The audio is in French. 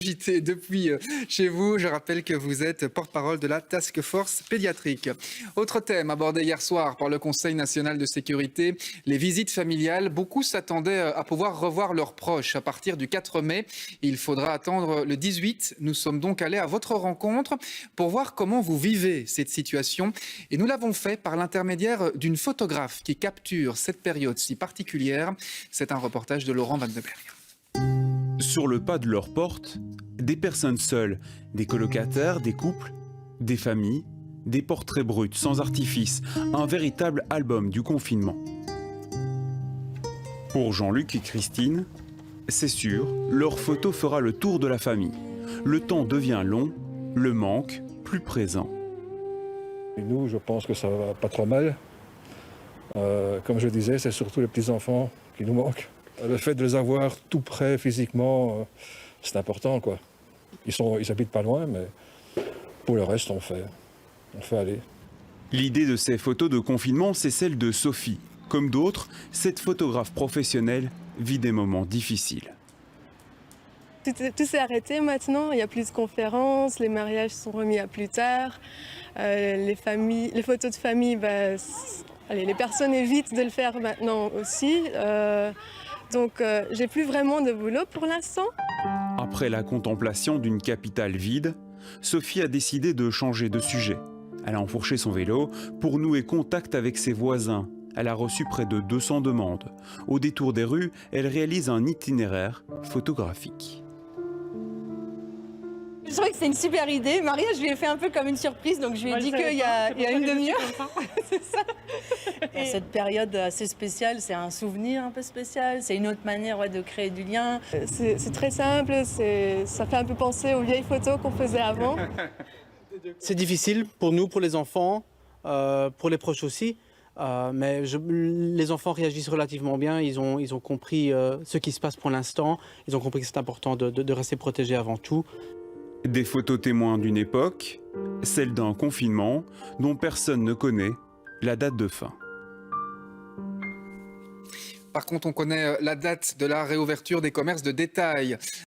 Invité depuis chez vous. Je rappelle que vous êtes porte-parole de la Task Force pédiatrique. Autre thème abordé hier soir par le Conseil national de sécurité, les visites familiales. Beaucoup s'attendaient à pouvoir revoir leurs proches à partir du 4 mai. Il faudra attendre le 18. Nous sommes donc allés à votre rencontre pour voir comment vous vivez cette situation. Et nous l'avons fait par l'intermédiaire d'une photographe qui capture cette période si particulière. C'est un reportage de Laurent Van de Berg. Sur le pas de leur porte, des personnes seules, des colocataires, des couples, des familles, des portraits bruts, sans artifice, un véritable album du confinement. Pour Jean-Luc et Christine, c'est sûr, leur photo fera le tour de la famille. Le temps devient long, le manque plus présent. Et nous, je pense que ça va pas trop mal. Comme je disais, c'est surtout les petits-enfants qui nous manquent. Le fait de les avoir tout près physiquement, c'est important, quoi. Ils habitent pas loin, mais pour le reste, on fait aller. L'idée de ces photos de confinement, c'est celle de Sophie. Comme d'autres, cette photographe professionnelle vit des moments difficiles. Tout s'est arrêté maintenant, il n'y a plus de conférences, les mariages sont remis à plus tard, les photos de famille, les personnes évitent de le faire maintenant aussi. Donc j'ai plus vraiment de boulot pour l'instant. Après la contemplation d'une capitale vide, Sophie a décidé de changer de sujet. Elle a enfourché son vélo pour nouer contact avec ses voisins. Elle a reçu près de 200 demandes. Au détour des rues, elle réalise un itinéraire photographique. Je trouvais que c'était une super idée. Maria, je lui ai fait un peu comme une surprise, donc je lui ai dit qu'il y a une demi-heure. C'est ça. Et cette période assez spéciale, c'est un souvenir un peu spécial, c'est une autre manière de créer du lien. C'est très simple, ça fait un peu penser aux vieilles photos qu'on faisait avant. C'est difficile pour nous, pour les enfants, pour les proches aussi. Mais les enfants réagissent relativement bien, ils ont compris ce qui se passe pour l'instant, ils ont compris que c'est important de rester protégés avant tout. Des photos témoins d'une époque, celle d'un confinement dont personne ne connaît la date de fin. Par contre, on connaît la date de la réouverture des commerces de détail.